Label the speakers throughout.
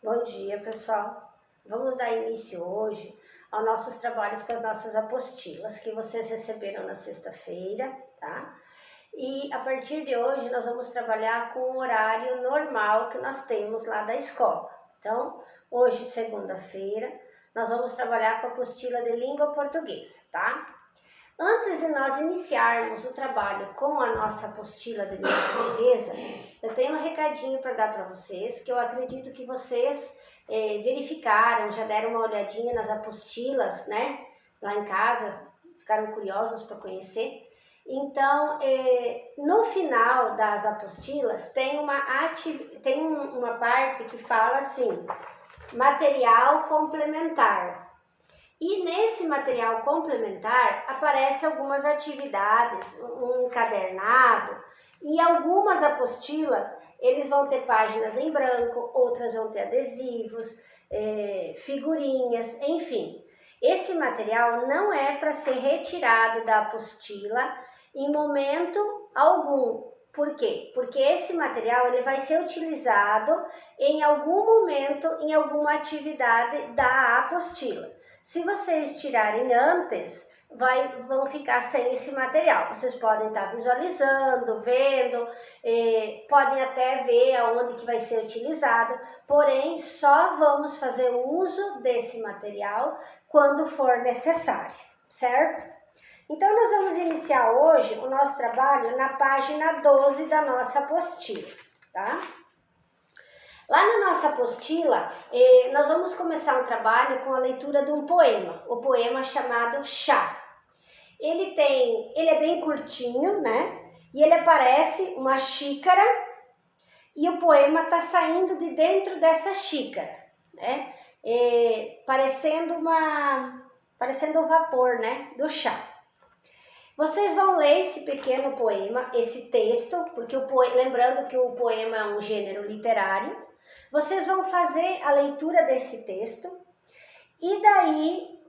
Speaker 1: Bom dia, pessoal. Vamos dar início hoje aos nossos trabalhos com as nossas apostilas que vocês receberam na sexta-feira, tá? E a partir de hoje nós vamos trabalhar com o horário normal que nós temos lá da escola. Então, hoje, segunda-feira, nós vamos trabalhar com a apostila de língua portuguesa, tá? Antes de nós iniciarmos o trabalho com a nossa apostila de língua portuguesa, eu tenho um recadinho para dar para vocês, que eu acredito que vocês verificaram, já deram uma olhadinha nas apostilas, né? Lá em casa, ficaram curiosos para conhecer. Então, no final das apostilas, tem uma parte que fala assim, material complementar. E nesse material complementar aparecem algumas atividades, um encadernado, e algumas apostilas, eles vão ter páginas em branco, outras vão ter adesivos, figurinhas, enfim. Esse material não é para ser retirado da apostila em momento algum. Por quê? Porque esse material ele vai ser utilizado em algum momento, em alguma atividade da apostila. Se vocês tirarem antes, vão ficar sem esse material. Vocês podem estar visualizando, vendo, podem até ver aonde que vai ser utilizado, porém só vamos fazer o uso desse material quando for necessário, certo? Então, nós vamos iniciar hoje o nosso trabalho na página 12 da nossa apostila, tá? Lá na nossa apostila, nós vamos começar um trabalho com a leitura de um poema, o poema chamado Chá. Ele é bem curtinho, né? E ele aparece uma xícara e o poema está saindo de dentro dessa xícara, né? Parecendo o vapor, né? Do chá. Vocês vão ler esse pequeno poema, esse texto, porque lembrando que o poema é um gênero literário. Vocês vão fazer a leitura desse texto e daí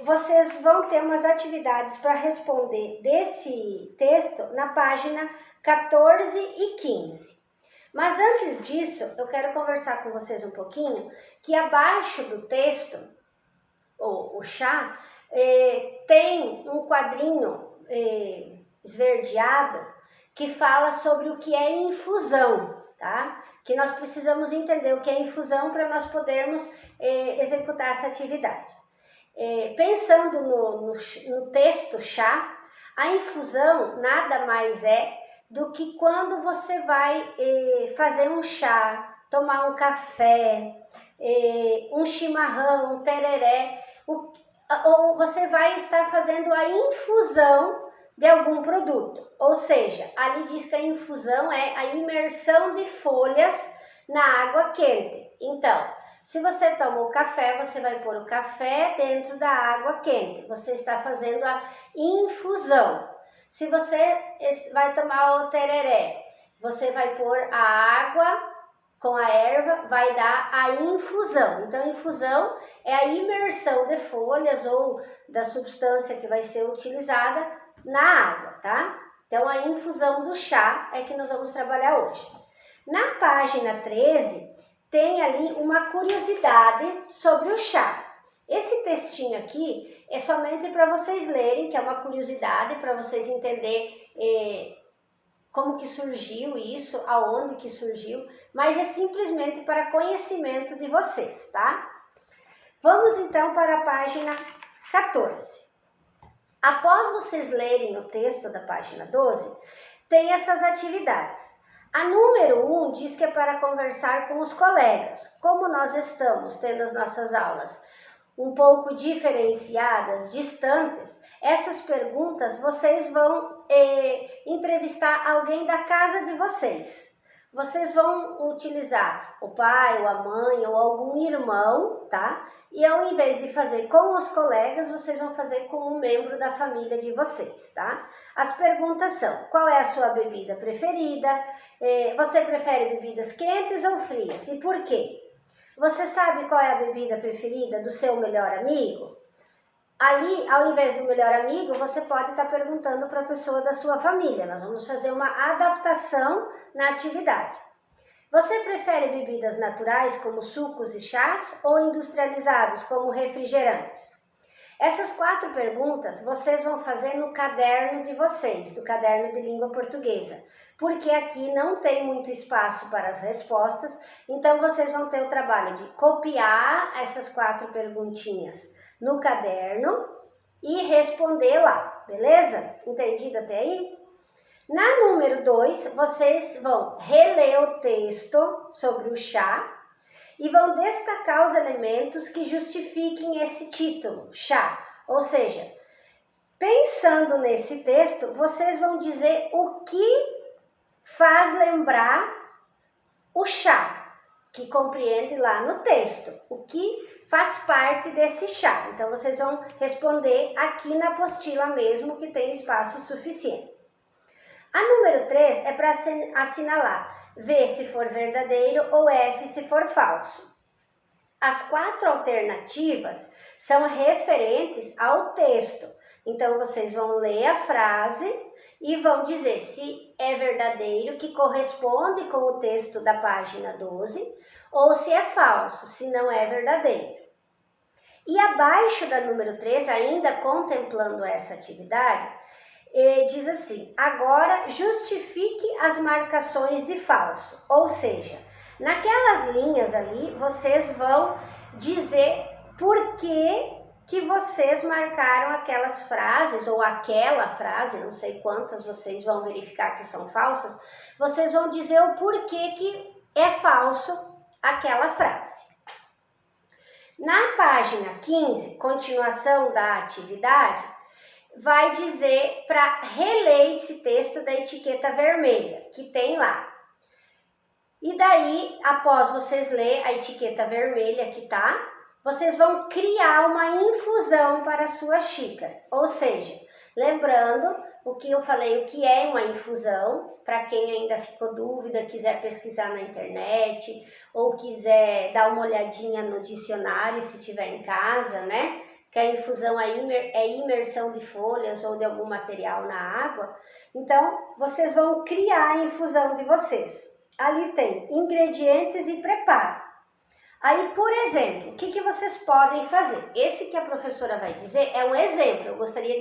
Speaker 1: vocês vão ter umas atividades para responder desse texto na página 14 e 15. Mas antes disso, eu quero conversar com vocês um pouquinho que abaixo do texto, o chá, tem um quadrinho esverdeado que fala sobre o que é infusão, tá? Que nós precisamos entender o que é infusão para nós podermos executar essa atividade. Pensando no texto chá, a infusão nada mais é do que quando você vai fazer um chá, tomar um café, um chimarrão, um tereré, ou você vai estar fazendo a infusão de algum produto. Ou seja, ali diz que a infusão é a imersão de folhas na água quente. Então, se você tomou café, você vai pôr o café dentro da água quente. Você está fazendo a infusão. Se você vai tomar o tereré, você vai pôr a água com a erva, vai dar a infusão. Então, a infusão é a imersão de folhas ou da substância que vai ser utilizada na água, tá? Então, a infusão do chá é que nós vamos trabalhar hoje. Na página 13, tem ali uma curiosidade sobre o chá. Esse textinho aqui é somente para vocês lerem, que é uma curiosidade, para vocês entenderem como que surgiu isso, aonde que surgiu, mas é simplesmente para conhecimento de vocês, tá? Vamos então para a página 14. Após vocês lerem o texto da página 12, tem essas atividades. A número 1 diz que é para conversar com os colegas. Como nós estamos tendo as nossas aulas um pouco diferenciadas, distantes, essas perguntas vocês vão entrevistar alguém da casa de vocês. Vocês vão utilizar o pai, ou a mãe, ou algum irmão, tá? E ao invés de fazer com os colegas, vocês vão fazer com um membro da família de vocês, tá? As perguntas são: qual é a sua bebida preferida? Você prefere bebidas quentes ou frias? E por quê? Você sabe qual é a bebida preferida do seu melhor amigo? Ali, ao invés do melhor amigo, você pode estar perguntando para a pessoa da sua família. Nós vamos fazer uma adaptação na atividade. Você prefere bebidas naturais como sucos e chás ou industrializados como refrigerantes? Essas 4 perguntas vocês vão fazer no caderno de vocês, do caderno de língua portuguesa, porque aqui não tem muito espaço para as respostas, então vocês vão ter o trabalho de copiar essas 4 perguntinhas no caderno e responder lá, beleza? Entendido até aí? Na número 2, vocês vão reler o texto sobre o chá e vão destacar os elementos que justifiquem esse título, chá. Ou seja, pensando nesse texto, vocês vão dizer o que faz lembrar o chá, que compreende lá no texto, o que faz parte desse chá. Então, vocês vão responder aqui na apostila mesmo, que tem espaço suficiente. A número 3 é para assinalar V se for verdadeiro ou F se for falso. As 4 alternativas são referentes ao texto. Então, vocês vão ler a frase e vão dizer se é verdadeiro, que corresponde com o texto da página 12, ou se é falso, se não é verdadeiro. E abaixo da número 3, ainda contemplando essa atividade, diz assim: agora justifique as marcações de falso, ou seja, naquelas linhas ali vocês vão dizer por que vocês marcaram aquelas frases ou aquela frase, não sei quantas vocês vão verificar que são falsas, vocês vão dizer o porquê que é falso aquela frase. Na página 15, continuação da atividade, vai dizer para reler esse texto da etiqueta vermelha, que tem lá. E daí, após vocês lerem a etiqueta vermelha que tá, vocês vão criar uma infusão para a sua xícara. Ou seja, lembrando o que eu falei, o que é uma infusão, para quem ainda ficou dúvida, quiser pesquisar na internet, ou quiser dar uma olhadinha no dicionário, se tiver em casa, né? Que a infusão é imersão de folhas ou de algum material na água. Então, vocês vão criar a infusão de vocês. Ali tem ingredientes e preparo. Aí, por exemplo, o que vocês podem fazer? Esse que a professora vai dizer é um exemplo. Eu gostaria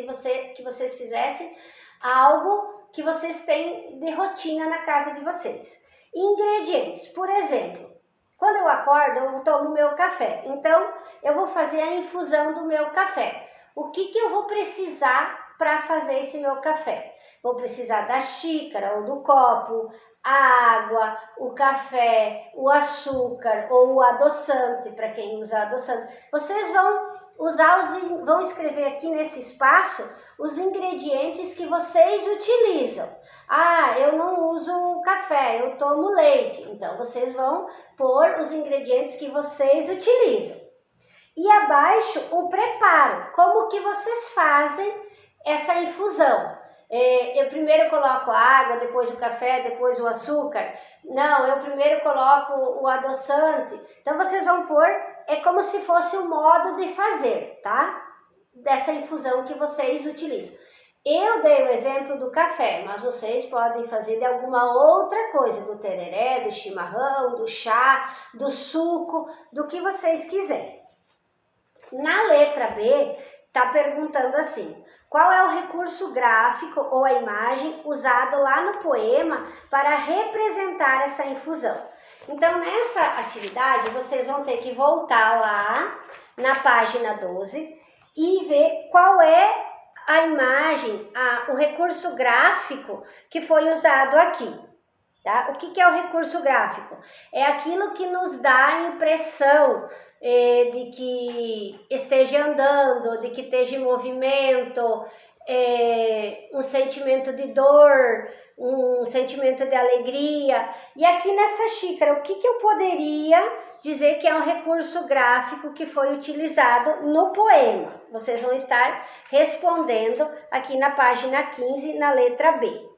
Speaker 1: que vocês fizessem algo que vocês têm de rotina na casa de vocês. Ingredientes, por exemplo, quando eu acordo, eu tomo meu café. Então, eu vou fazer a infusão do meu café. O que eu vou precisar para fazer esse meu café? Vou precisar da xícara ou do copo, a água, o café, o açúcar ou o adoçante, para quem usa adoçante. Vocês vão escrever aqui nesse espaço os ingredientes que vocês utilizam. Ah, eu não uso café, eu tomo leite. Então, vocês vão pôr os ingredientes que vocês utilizam. E abaixo, o preparo. Como que vocês fazem essa infusão? Eu primeiro coloco a água, depois o café, depois o açúcar. Não, eu primeiro coloco o adoçante. Então, vocês vão pôr, é como se fosse o modo de fazer, tá? Dessa infusão que vocês utilizam. Eu dei o exemplo do café, mas vocês podem fazer de alguma outra coisa, do tereré, do chimarrão, do chá, do suco, do que vocês quiserem. Na letra B, está perguntando assim: qual é o recurso gráfico ou a imagem usado lá no poema para representar essa infusão? Então, nessa atividade, vocês vão ter que voltar lá na página 12 e ver qual é a imagem, o recurso gráfico que foi usado aqui. Tá? O que é o recurso gráfico? É aquilo que nos dá a impressão de que esteja andando, de que esteja em movimento, um sentimento de dor, um sentimento de alegria. E aqui nessa xícara, o que eu poderia dizer que é um recurso gráfico que foi utilizado no poema? Vocês vão estar respondendo aqui na página 15, na letra B.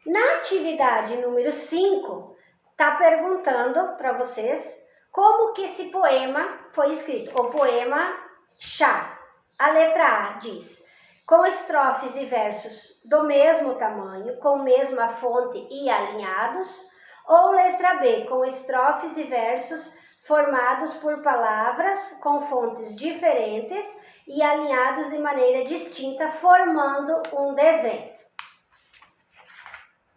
Speaker 1: Na atividade número 5, está perguntando para vocês como que esse poema foi escrito. O poema Chá. A letra A diz: com estrofes e versos do mesmo tamanho, com mesma fonte e alinhados. Ou letra B, com estrofes e versos formados por palavras com fontes diferentes e alinhados de maneira distinta, formando um desenho.